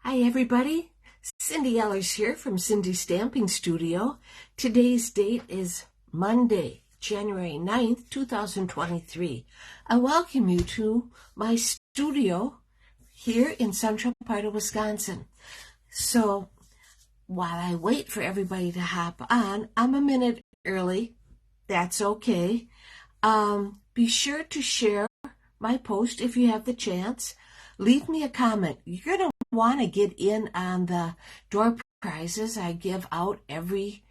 Hi everybody, Cindy Ellers here from Cindy's Stamping Studio. Today's date is Monday, January 9th, 2023. I welcome you to my studio here in central part of Wisconsin. So while I wait for everybody to hop on, I'm a minute early. That's okay. Be sure to share my post if you have the chance. Leave me a comment. You're going to want to get in on the door prizes I give out every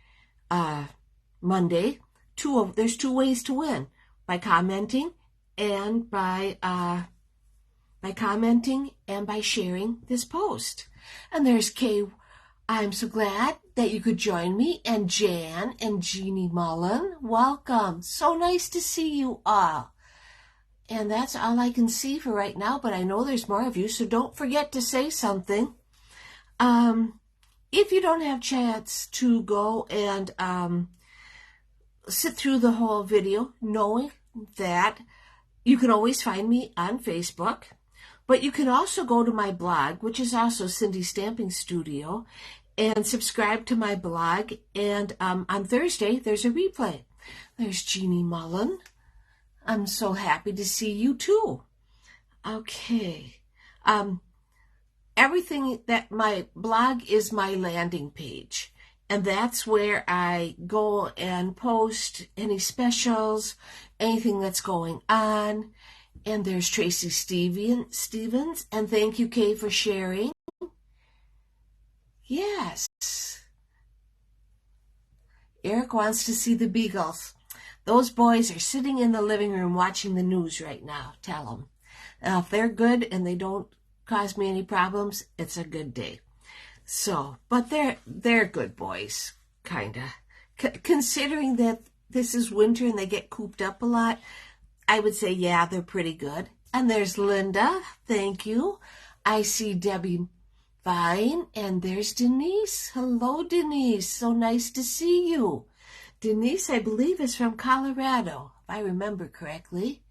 Monday. There's two ways to win: by commenting and by sharing this post. And there's Kay. I'm so glad that you could join me, and Jan and Jeannie Mullen. Welcome. So nice to see you all. And that's all I can see for right now, but I know there's more of you, so don't forget to say something. If you don't have a chance to go and sit through the whole video, knowing that you can always find me on Facebook, but you can also go to my blog, which is also Cindy's Stamping Studio, and subscribe to my blog. And on Thursday, there's a replay. There's Jeannie Mullen. I'm so happy to see you too. Okay. Everything that my blog is my landing page. And that's where I go and post any specials, anything that's going on. And there's Tracy Stevens. And thank you, Kay, for sharing. Yes. Eric wants to see the Beagles. Those boys are sitting in the living room watching the news right now. Tell them. If they're good and they don't cause me any problems, it's a good day. So, but they're good boys, kind of. Considering that this is winter and they get cooped up a lot, I would say, yeah, they're pretty good. And there's Linda. Thank you. I see Debbie Vine. And there's Denise. Hello, Denise. So nice to see you. Denise, I believe, is from Colorado, if I remember correctly.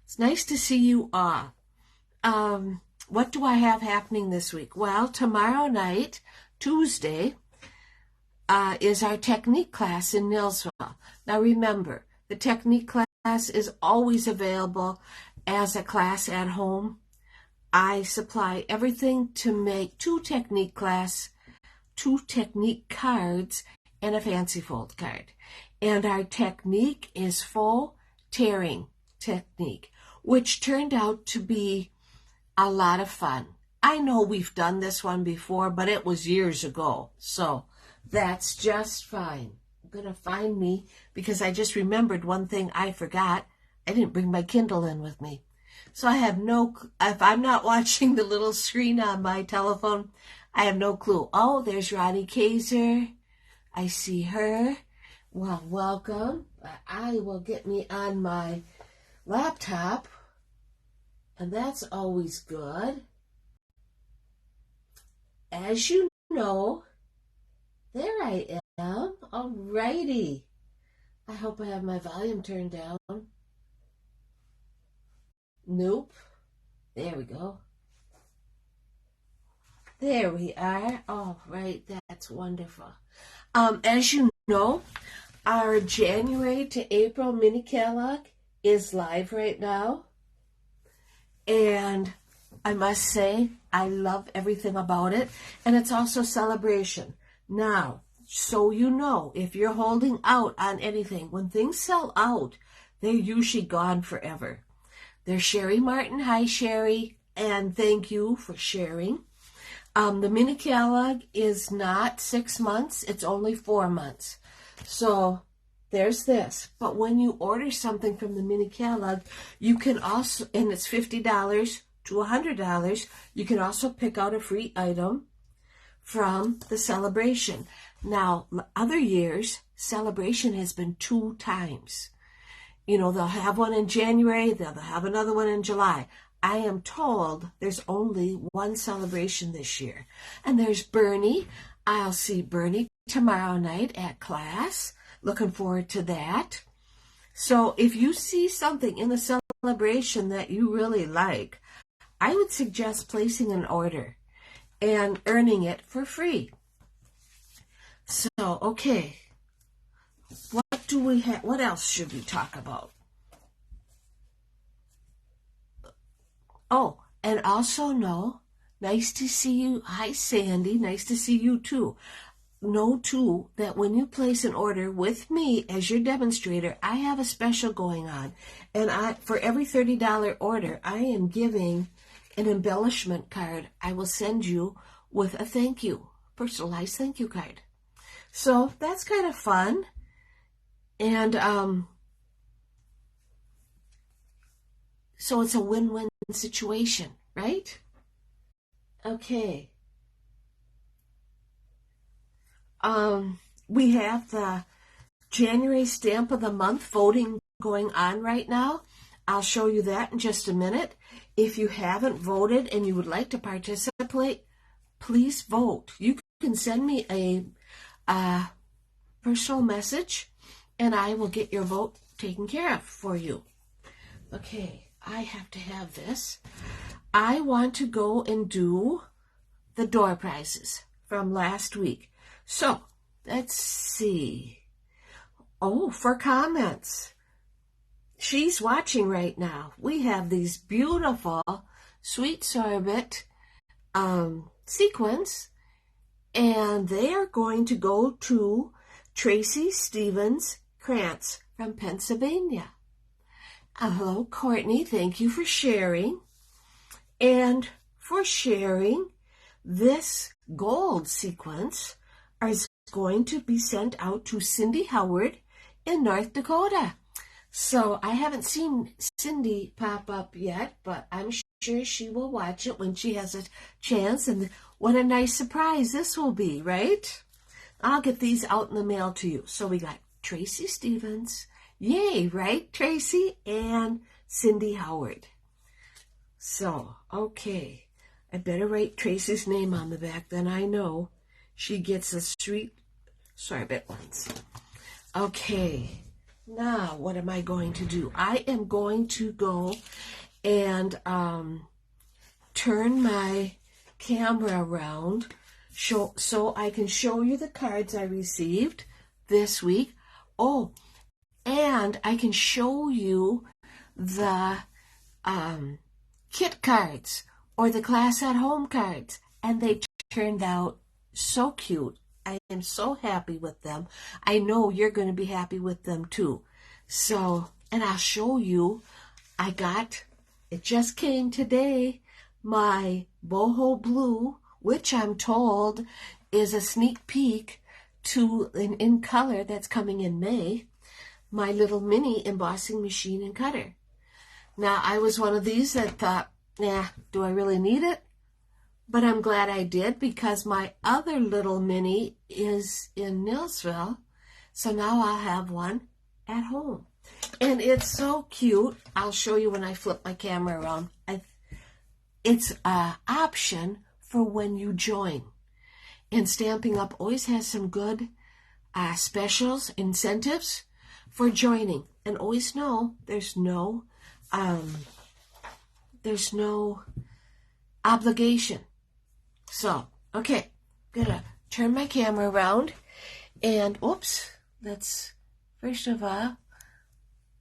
It's nice to see you all. What do I have happening this week? Well, tomorrow night, Tuesday, is our technique class in Nilsville. Now remember, the technique class is always available as a class at home. I supply everything to make two technique cards, and a fancy fold card. And our technique is full tearing technique, which turned out to be a lot of fun. I know we've done this one before, but it was years ago, so that's just fine. I'm going to find me, because I just remembered one thing I forgot. I didn't bring my Kindle in with me. So I have if I'm not watching the little screen on my telephone, I have no clue. Oh, there's Ronnie Kaiser. I see her. Well, welcome. I will get me on my laptop, and that's always good. As you know, there I am. Alrighty. I hope I have my volume turned down. Nope. There we go. There we are. All right, that's wonderful. As you know, our January to April mini catalog is live right now. And I must say, I love everything about it. And it's also celebration. Now, so you know, if you're holding out on anything, when things sell out, they're usually gone forever. There's Sherry Martin. Hi, Sherry. And thank you for sharing. The mini catalog is not 6 months. It's only 4 months. So there's this. But when you order something from the mini catalog, you can also, and it's $50 to $100, you can also pick out a free item from the celebration. Now, other years, celebration has been 2 times. You know, they'll have one in January, they'll have another one in July. I am told there's only one celebration this year. And there's Bernie. I'll see Bernie tomorrow night at class. Looking forward to that. So if you see something in the celebration that you really like, I would suggest placing an order. and earning it for free. So, okay. What do we have? What else should we talk about? Oh, and also know, nice to see you. Hi, Sandy. Nice to see you too. Know too that when you place an order with me as your demonstrator, I have a special going on. And for every $30 order, I am giving an embellishment card I will send you with a thank you, personalized thank you card. So that's kind of fun. And so it's a win-win situation, right? Okay. We have the January Stamp of the Month voting going on right now. I'll show you that in just a minute. If you haven't voted and you would like to participate, please vote. You can send me a personal message and I will get your vote taken care of for you. Okay, I have to have this. I want to go and do the door prizes from last week. So, let's see. Oh, for comments. She's watching right now. We have these beautiful Sweet Sorbet sequins, and they are going to go to Tracy Stevens Krantz from Pennsylvania. Hello, Courtney. Thank you for sharing. And for sharing, this gold sequence is going to be sent out to Cindy Howard in North Dakota. So I haven't seen Cindy pop up yet, but I'm sure she will watch it when she has a chance. And what a nice surprise this will be, right? I'll get these out in the mail to you. So we got Tracy Stevens. Yay, right, Tracy? And Cindy Howard. So, okay. I better write Tracy's name on the back, then I know she gets the Sweet Sorbet ones. Okay, now what am I going to do? I am going to go and turn my camera around so I can show you the cards I received this week. Oh, and I can show you the kit cards or the class at home cards, and they turned out so cute. I am so happy with them. I know you're going to be happy with them too. So, and I'll show you, it just came today, my boho blue, which I'm told is a sneak peek to an in color that's coming in May, my little mini embossing machine and cutter. Now, I was one of these that thought, nah, do I really need it? But I'm glad I did, because my other little mini is in Nilsville. So now I'll have one at home. And it's so cute. I'll show you when I flip my camera around. It's an option for when you join. And Stampin' Up! Always has some good specials, incentives for joining. And always know there's no obligation. So, okay, I'm gonna turn my camera around and first of all,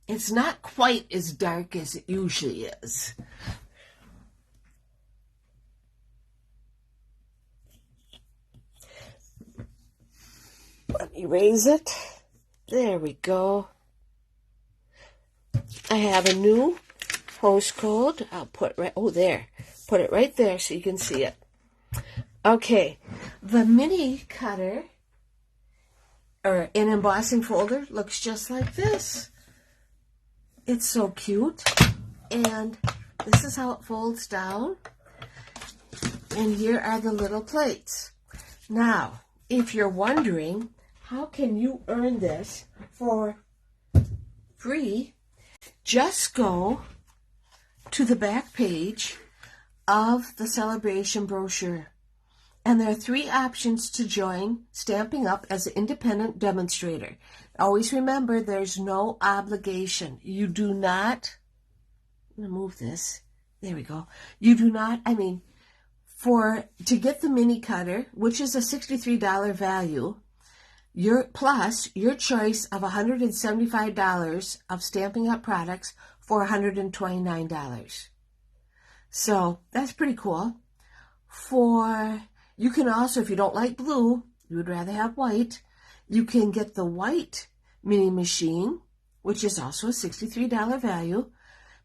it's not quite as dark as it usually is. Let me raise it. There we go. I have a new postcode. I'll put put it right there so you can see it. Okay, the mini cutter or an embossing folder looks just like this. It's so cute, and this is how it folds down, and here are the little plates. Now, if you're wondering, how can you earn this for free? Just go to the back page of the celebration brochure. And there are 3 options to join Stampin' Up! As an independent demonstrator. Always remember, there's no obligation. You do not, I'm going to move this. There we go. You do not, To get the mini cutter, which is a $63 value, plus your choice of $175 of Stampin' Up! Products for $129. So that's pretty cool. You can also, if you don't like blue, you would rather have white, you can get the white mini machine, which is also a $63 value,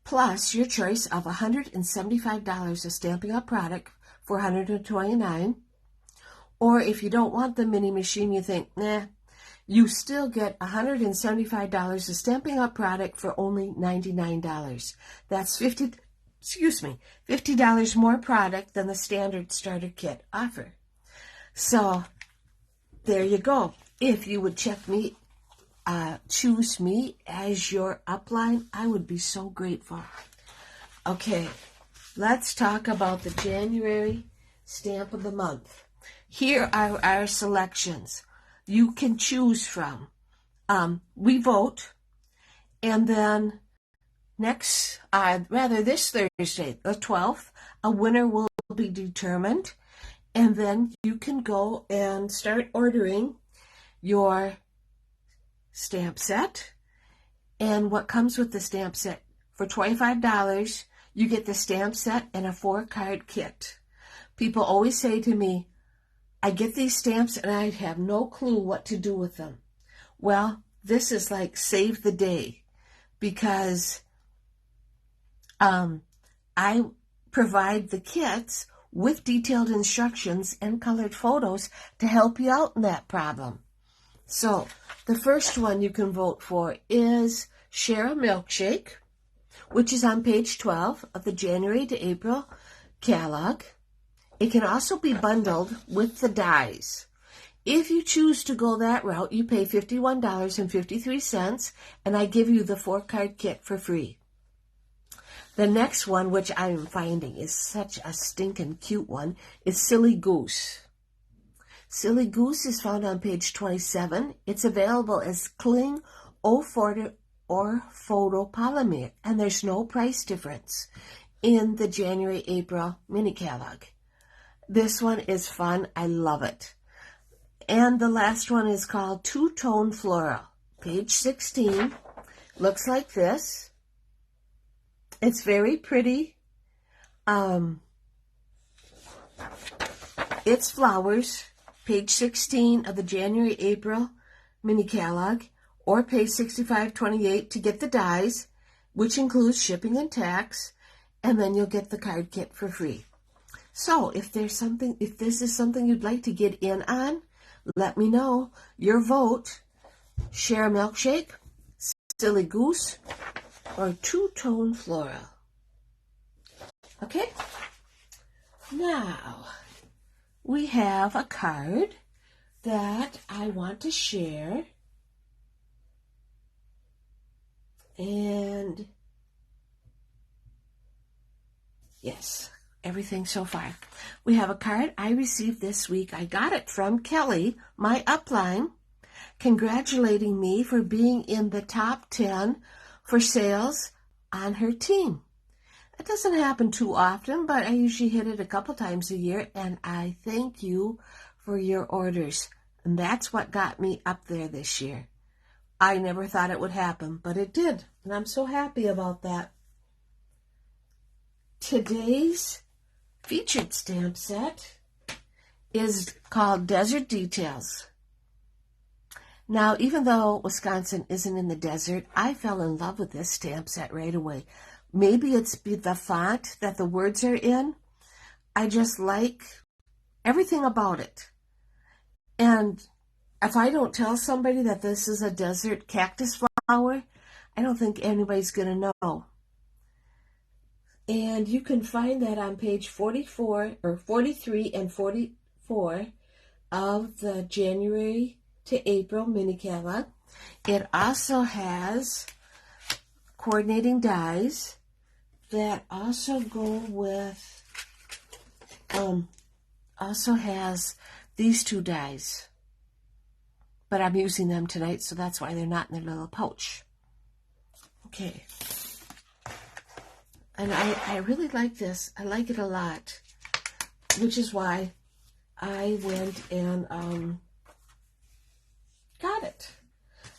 plus your choice of $175 of Stampin' Up! Product for $129. Or if you don't want the mini machine, you think, nah, you still get $175 of Stampin' Up! Product for only $99. That's $50 more product than the standard starter kit offer. So there you go. If you would choose me as your upline, I would be so grateful. Okay, let's talk about the January stamp of the month. Here are our selections. You can choose from. We vote, and then this Thursday, the 12th, a winner will be determined, and then you can go and start ordering your stamp set. And what comes with the stamp set? For $25, you get the stamp set and a 4-card kit. People always say to me, I get these stamps and I have no clue what to do with them. Well, this is like save the day, because I provide the kits with detailed instructions and colored photos to help you out in that problem. So the first one you can vote for is Share a Milkshake, which is on page 12 of the January to April catalog. It can also be bundled with the dies. If you choose to go that route, you pay $51.53, and I give you the 4-card kit for free. The next one, which I'm finding is such a stinking cute one, is Silly Goose. Silly Goose is found on page 27. It's available as cling, photo, or photopolymer, and there's no price difference in the January-April mini catalog. This one is fun. I love it. And the last one is called Two-Tone Floral. Page 16. Looks like this. It's very pretty. It's flowers. Page 16 of the January-April mini catalog. Or page 6528 to get the dies, which includes shipping and tax. And then you'll get the card kit for free. So if this is something you'd like to get in on, let me know. Your vote: Share a Milkshake, Silly Goose, or Two-Tone Floral. Okay? Now, we have a card that I want to share. And yes, everything so far. We have a card I received this week. I got it from Kelly, my upline, congratulating me for being in the top 10 for sales on her team. That doesn't happen too often, but I usually hit it a couple times a year, and I thank you for your orders. And that's what got me up there this year. I never thought it would happen, but it did, and I'm so happy about that. Today's featured stamp set is called Desert Details. Now, even though Wisconsin isn't in the desert, I fell in love with this stamp set right away. Maybe it's the font that the words are in. I just like everything about it. And if I don't tell somebody that this is a desert cactus flower, I don't think anybody's going to know. And you can find that on page 44 or 43 and 44 of the January to April mini catalog. It also has coordinating dies that also go with, also has these two dies. But I'm using them tonight, so that's why they're not in their little pouch. Okay. And I really like this. I like it a lot. which is why I went and got it.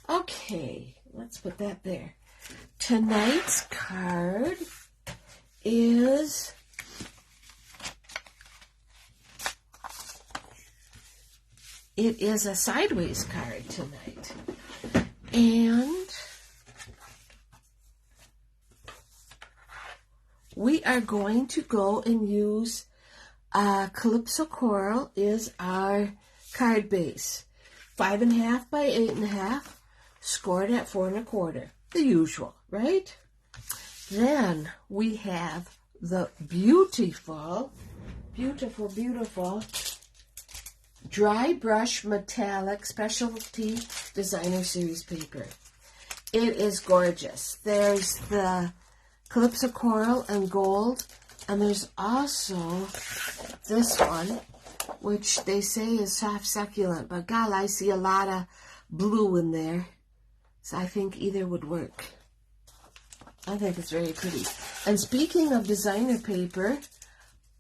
Okay, let's put that there. Tonight's card is a sideways card tonight. And we are going to go and use Calypso Coral is our card base. 5.5 by 8.5, scored at 4 1/4. The usual, right? Then we have the beautiful dry brush metallic specialty designer series paper. It is gorgeous. There's the Calypso Coral and gold, and there's also this one, which they say is soft succulent, but God, I see a lot of blue in there, so I think either would work. I think it's very pretty. And speaking of designer paper,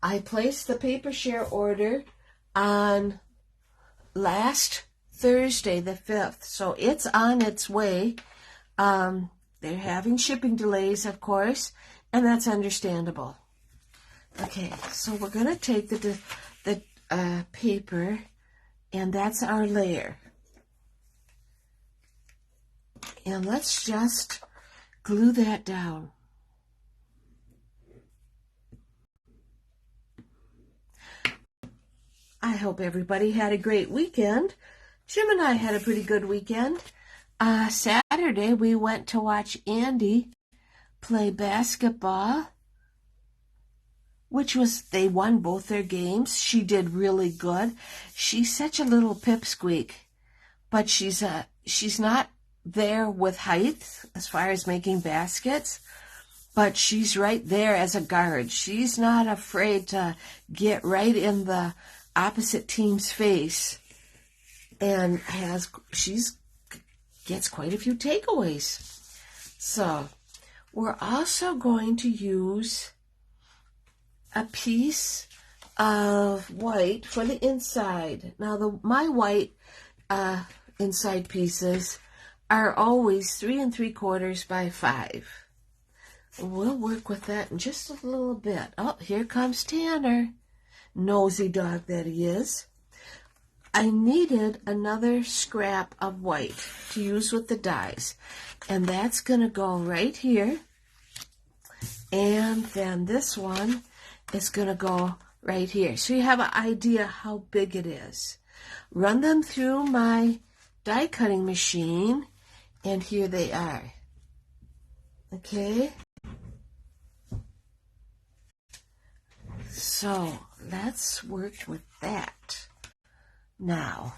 I placed the paper share order on last Thursday, the 5th, so it's on its way. They're having shipping delays, of course, and that's understandable. Okay, so we're going to take the paper, and that's our layer. And let's just glue that down. I hope everybody had a great weekend. Jim and I had a pretty good weekend. Saturday, we went to watch Andy play basketball, they won both their games. She did really good. She's such a little pipsqueak, but she's not there with height as far as making baskets, but she's right there as a guard. She's not afraid to get right in the opposite team's face, and gets quite a few takeaways. So we're also going to use a piece of white for the inside. Now my white inside pieces are always 3 3/4 by 5. We'll work with that in just a little bit. Oh, here comes Tanner. Nosy dog that he is. I needed another scrap of white to use with the dies, and that's going to go right here. And then this one is going to go right here. So you have an idea how big it is. Run them through my die cutting machine, and here they are. Okay? So let's work with that. Now,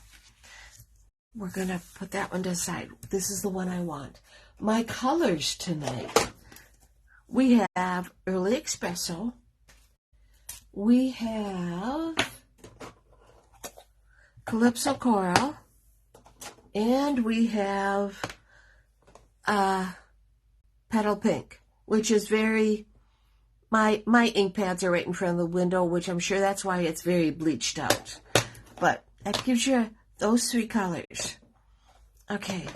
we're going to put that one to the side. This is the one I want. My colors tonight. We have Early Espresso. We have Calypso Coral. And we have Petal Pink, which is very... My ink pads are right in front of the window, which I'm sure that's why it's very bleached out. But that gives you those 3 colors. Okay,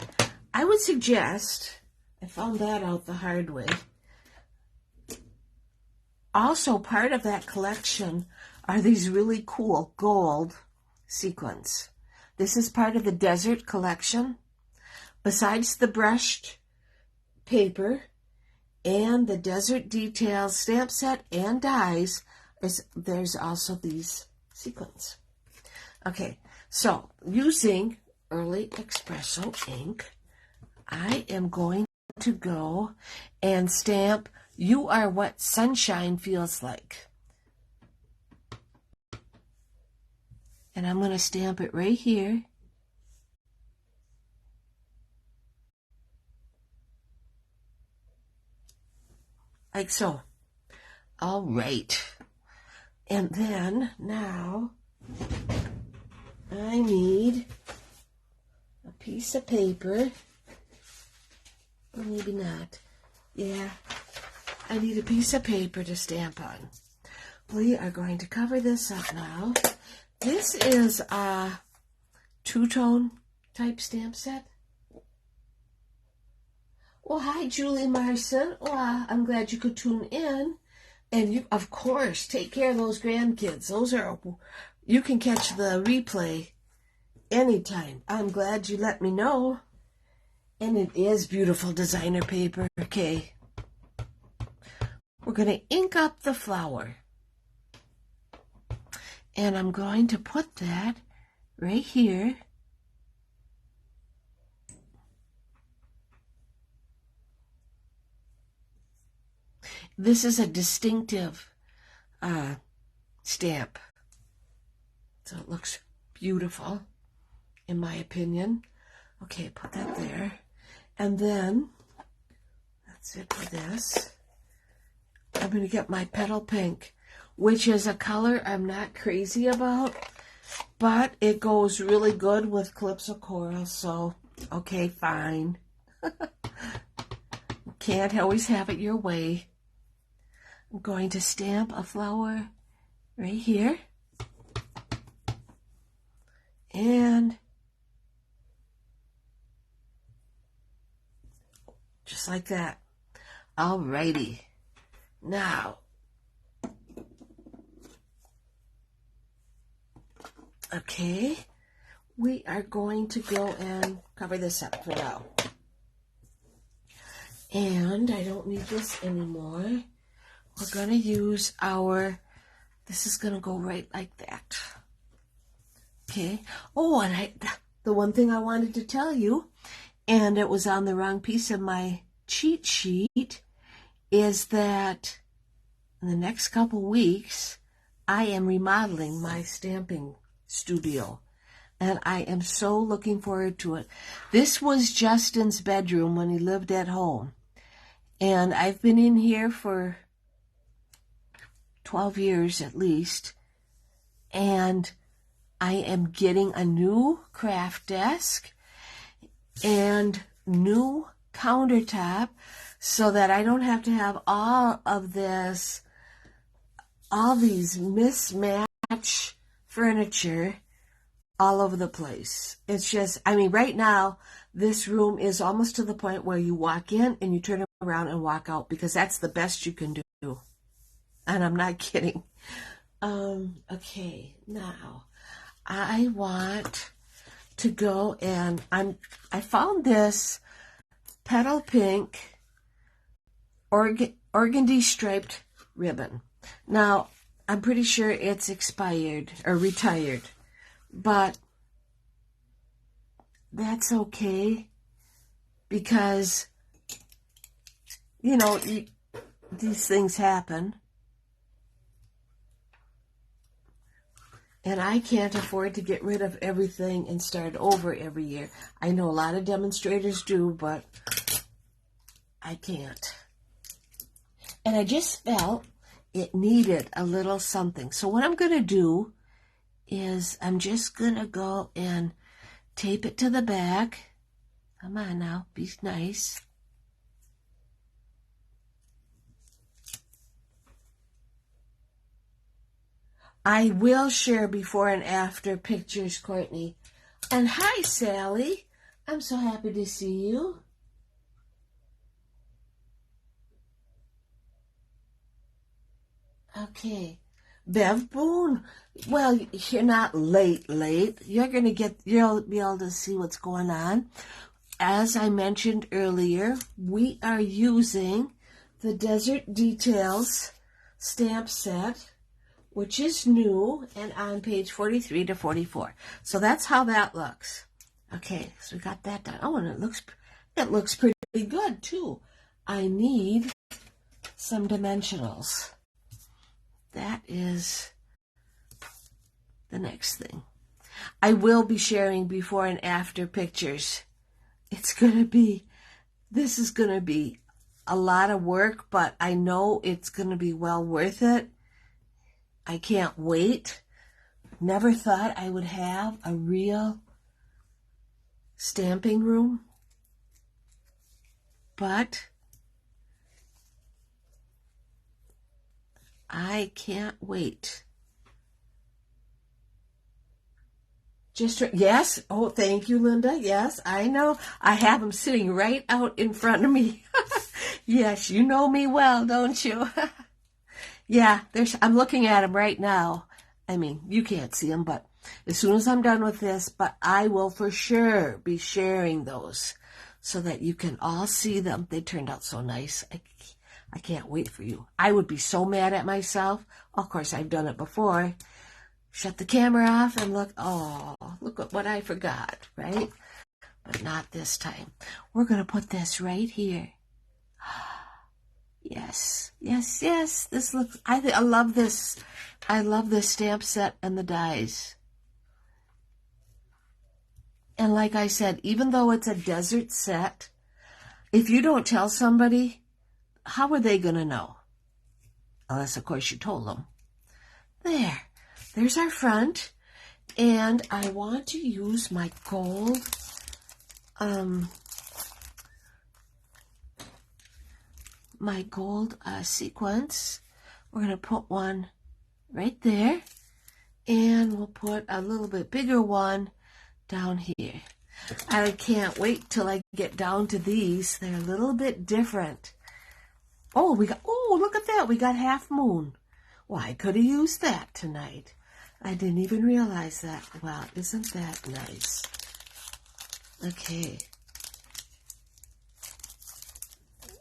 I would suggest, I found that out the hard way. Also, part of that collection are these really cool gold sequins. This is part of the Desert collection. Besides the brushed paper and the Desert Details stamp set and dies, there's also these sequins. Okay, so using Early Espresso ink, I am going to go and stamp You Are What Sunshine Feels Like. And I'm going to stamp it right here. Like so. All right. And then now I need a piece of paper. Or maybe not. Yeah. I need a piece of paper to stamp on. we are going to cover this up now. This is a two-tone type stamp set. Well, hi, Julie Marson. Well, I'm glad you could tune in. And you, of course, take care of those grandkids. You can catch the replay anytime. I'm glad you let me know. And it is beautiful designer paper. Okay. We're going to ink up the flower. And I'm going to put that right here. This is a distinctive stamp. So it looks beautiful, in my opinion. Okay, put that there. And then, that's it for this. I'm going to get my petal pink, which is a color I'm not crazy about, but it goes really good with Calypso Coral, so, okay, fine. Can't always have it your way. I'm going to stamp a flower right here. And just like that. Alrighty. Now, okay, we are going to go and cover this up for now. And I don't need this anymore. We're going to use this is going to go right like that. Okay. Oh, and the one thing I wanted to tell you, and it was on the wrong piece of my cheat sheet, is that in the next couple weeks, I am remodeling my stamping studio. And I am so looking forward to it. This was Justin's bedroom when he lived at home. And I've been in here for 12 years at least, and I am getting a new craft desk and new countertop so that I don't have to have all these mismatch furniture all over the place. It's just, I mean, right now, this room is almost to the point where you walk in and you turn around and walk out, because that's the best you can do. And I'm not kidding. Okay, now I want to go and I found this petal pink organdy striped ribbon. Now, I'm pretty sure it's expired or retired, but that's okay, because, you know, these things happen. And I can't afford to get rid of everything and start over every year. I know a lot of demonstrators do, but I can't. And I just felt it needed a little something. So what I'm going to do is I'm just going to go and tape it to the back. Come on now, be nice. I will share before and after pictures, Courtney. And hi, Sally. I'm so happy to see you. Okay. Bev Boone. Well, you're not late. You'll be able to see what's going on. As I mentioned earlier, we are using the Desert Details stamp set, which is new and on page 43 to 44. So that's how that looks. Okay, so we got that done. Oh, and it looks pretty good too. I need some dimensionals. That is the next thing. I will be sharing before and after pictures. This is going to be a lot of work, but I know it's going to be well worth it. I can't wait. Never thought I would have a real stamping room, but I can't wait. Yes. Oh, thank you, Linda. Yes, I know. I have them sitting right out in front of me. Yes, you know me well, don't you? Yeah, I'm looking at them right now. I mean, you can't see them, but as soon as I'm done with this, but I will for sure be sharing those so that you can all see them. They turned out so nice. I can't wait for you. I would be so mad at myself. Of course, I've done it before. Shut the camera off and look. Oh, look at what I forgot, right? But not this time. We're going to put this right here. Yes, yes, yes. This looks, I love this. I love this stamp set and the dies. And like I said, even though it's a desert set, if you don't tell somebody, how are they going to know? Unless, of course, you told them. There's our front. And I want to use my gold, sequence. We're going to put one right there. And we'll put a little bit bigger one down here. I can't wait till I get down to these. They're a little bit different. Oh, look at that. We got half moon. Well, I could have used that tonight. I didn't even realize that. Wow, isn't that nice? Okay.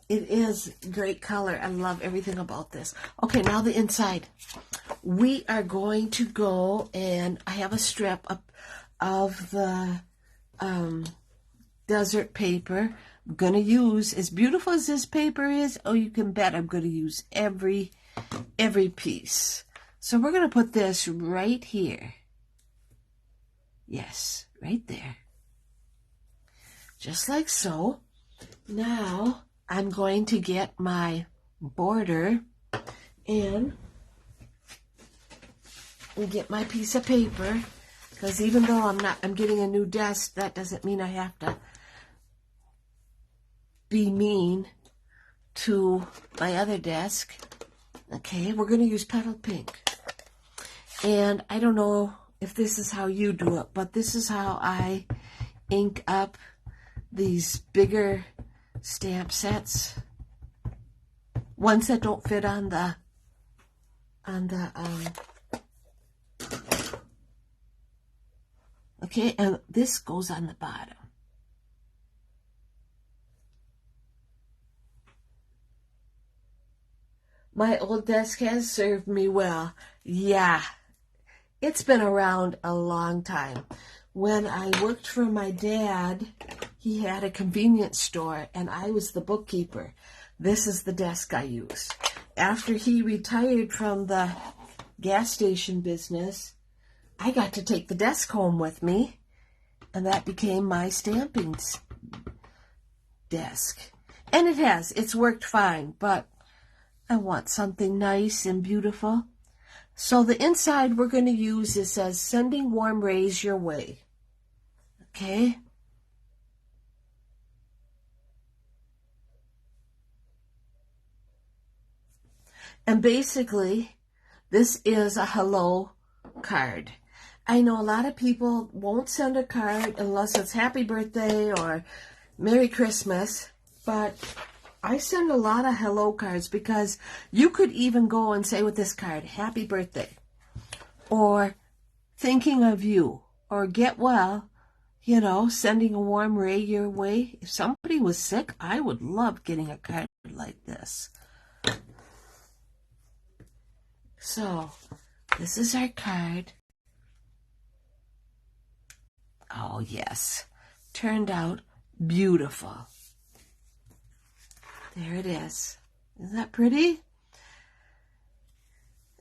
It is great color. I love everything about this. Okay, now the inside. We are going to go, and I have a strip of the desert paper. I'm going to use, as beautiful as this paper is, oh, you can bet I'm going to use every piece. So we're going to put this right here. Yes, right there. Just like so. Now I'm going to get my border and get my piece of paper, because even though I'm getting a new desk, that doesn't mean I have to be mean to my other desk. Okay, we're going to use Petal Pink. And I don't know if this is how you do it, but this is how I ink up these bigger stamp sets. Ones that don't fit on the okay, and this goes on the bottom. My old desk has served me well. Yeah, it's been around a long time. When I worked for my dad, he had a convenience store, and I was the bookkeeper. This is the desk I use. After he retired from the gas station business, I got to take the desk home with me, and that became my stamping desk. And it's worked fine, but I want something nice and beautiful. So the inside we're going to use, it says, sending warm rays your way. Okay. And basically, this is a hello card. I know a lot of people won't send a card unless it's happy birthday or Merry Christmas, but I send a lot of hello cards, because you could even go and say with this card, happy birthday, or thinking of you, or get well, sending a warm ray your way. If somebody was sick, I would love getting a card like this. So, this is our card. Oh, yes. Turned out beautiful. There it is. Isn't that pretty?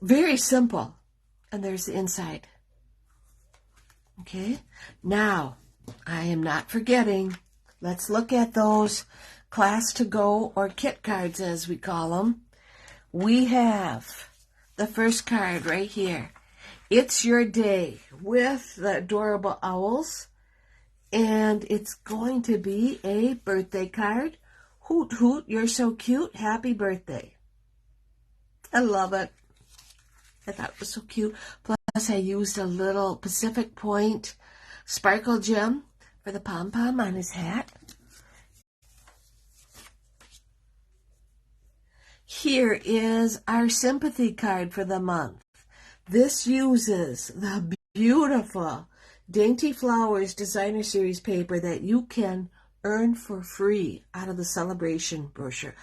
Very simple. And there's the inside. Okay. Now, I am not forgetting. Let's look at those class to go or kit cards, as we call them. We have the first card right here. It's Your Day, with the adorable owls. And it's going to be a birthday card. Hoot, hoot, you're so cute. Happy birthday. I love it. I thought it was so cute. Plus, I used a little Pacific Point sparkle gem for the pom-pom on his hat. Here is our sympathy card for the month. This uses the beautiful Dainty Flowers Designer Series paper that you can earn for free out of the celebration brochure.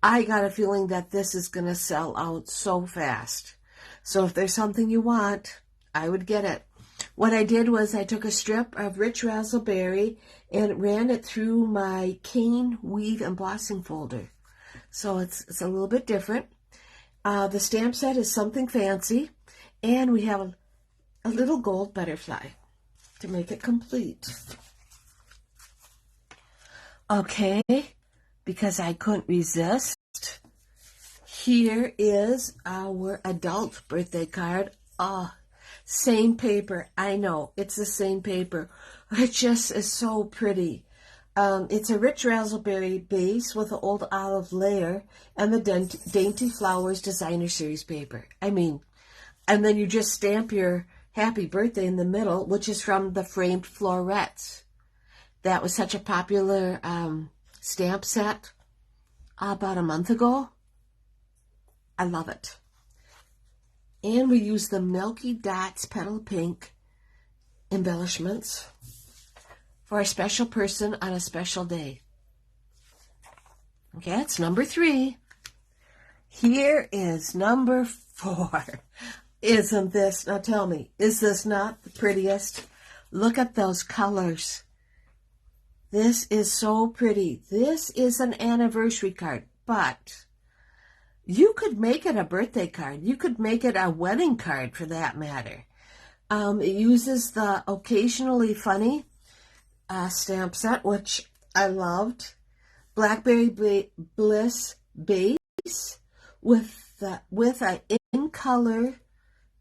I got a feeling that this is going to sell out so fast. So if there's something you want, I would get it. What I did was I took a strip of rich raspberry and ran it through my cane weave embossing folder. So it's a little bit different. The stamp set is something fancy, and we have a little gold butterfly to make it complete. Okay, because I couldn't resist, here is our adult birthday card. Oh, same paper. I know, it's the same paper. It just is so pretty. It's a rich raspberry base with an old olive layer and the Dainty Flowers Designer Series paper. I mean, and then you just stamp your happy birthday in the middle, which is from the framed florets. That was such a popular stamp set about a month ago. I love it. And we use the Milky Dots Petal Pink embellishments for a special person on a special day. Okay, it's number 3. Here is number 4. Isn't this, now tell me, is this not the prettiest? Look at those colors. This is so pretty. This is an anniversary card, but you could make it a birthday card. You could make it a wedding card for that matter. It uses the Occasionally Funny stamp set, which I loved. Blackberry Bliss base with a in color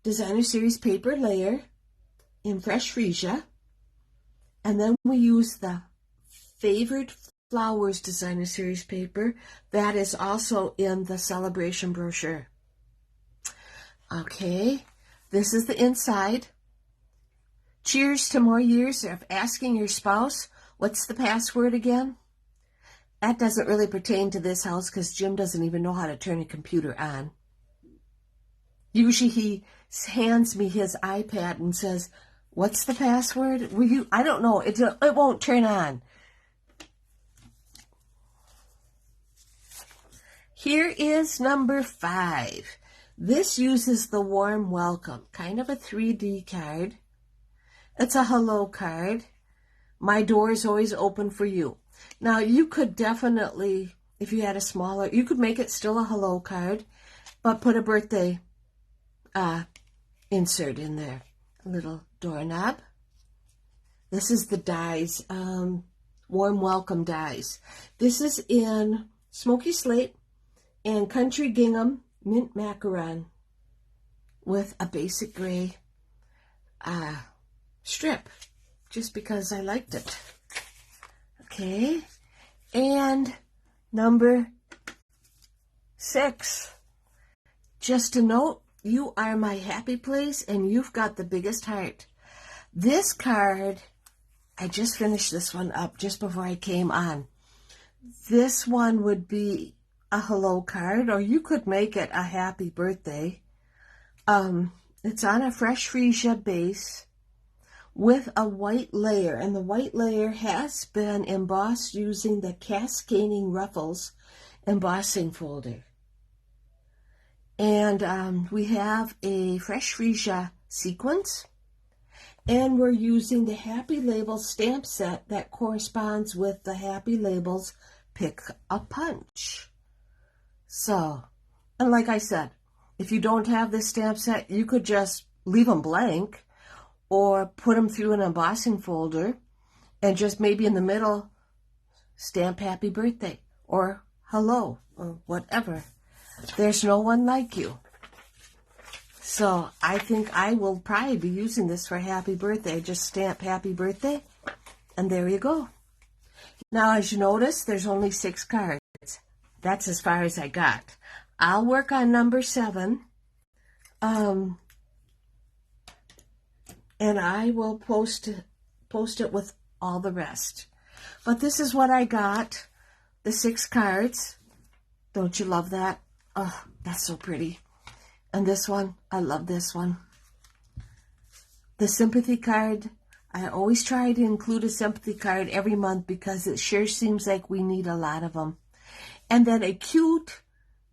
Designer Series paper layer in fresh freesia, and then we use the Favored Flowers Designer Series paper that is also in the celebration brochure. Okay, this is the inside. Cheers to more years of asking your spouse, what's the password again? That doesn't really pertain to this house because Jim doesn't even know how to turn a computer on. Usually he hands me his iPad and says, what's the password? I don't know. It won't turn on. Here is number 5. This uses the Warm Welcome, kind of a 3D card. It's a hello card. My door is always open for you. Now, you could definitely, if you had a smaller, you could make it still a hello card, but put a birthday insert in there. A little doorknob. This is the dies, Warm Welcome dies. This is in Smoky Slate and Country Gingham Mint Macaron with a basic gray strip, just because I liked it. Okay, and number 6. Just a note, you are my happy place and you've got the biggest heart. This card, I just finished this one up just before I came on. This one would be a hello card, or you could make it a happy birthday. It's on a fresh freesia base with a white layer, and the white layer has been embossed using the Cascading Ruffles embossing folder. And we have a fresh freesia sequence, and we're using the Happy Labels stamp set that corresponds with the Happy Labels Pick a Punch. So, and like I said, if you don't have this stamp set, you could just leave them blank or put them through an embossing folder and just maybe in the middle stamp happy birthday or hello or whatever. There's no one like you. So I think I will probably be using this for happy birthday. Just stamp happy birthday and there you go. Now, as you notice, there's only 6 cards. That's as far as I got. I'll work on number 7. And I will post it with all the rest. But this is what I got. The 6 cards. Don't you love that? Oh, that's so pretty. And this one, I love this one. The sympathy card. I always try to include a sympathy card every month because it sure seems like we need a lot of them. And then a cute,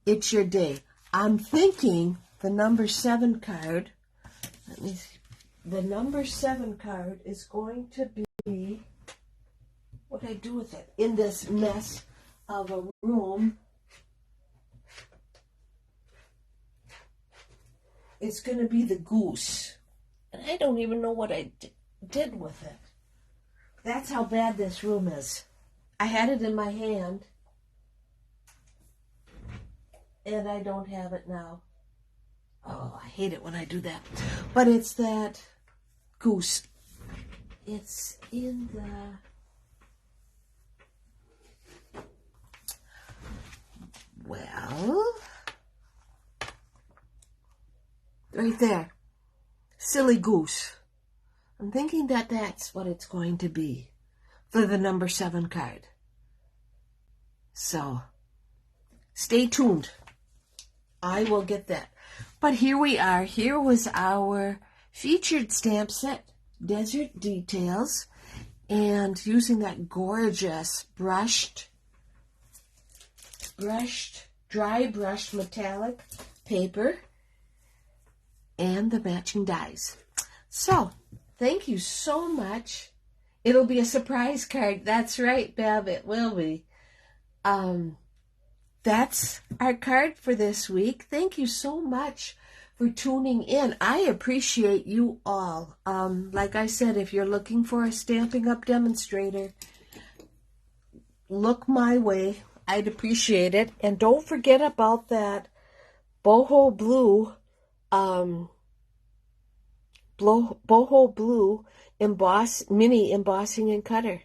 it's your day. I'm thinking the number 7 card, let me see. The number 7 card is going to be, what do I do with it? In this mess of a room, it's going to be the goose. And I don't even know what I did with it. That's how bad this room is. I had it in my hand, and I don't have it now. Oh, I hate it when I do that. But it's that goose. It's in the... Well... Right there. Silly goose. I'm thinking that that's what it's going to be for the number 7 card. So, stay tuned. I will get that. But here we are. Here was our featured stamp set, Desert Details, and using that gorgeous dry brushed metallic paper and the matching dies. So, thank you so much. It'll be a surprise card. That's right, Bev, it will be. That's our card for this week. Thank you so much for tuning in. I appreciate you all. Like I said, if you're looking for a Stampin' Up! Demonstrator, look my way. I'd appreciate it. And don't forget about that boho blue mini embossing and cutter.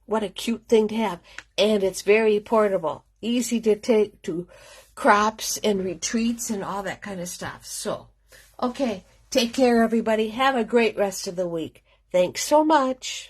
What a cute thing to have. And it's very portable. Easy to take to crops and retreats and all that kind of stuff. So, okay. Take care, everybody. Have a great rest of the week. Thanks so much.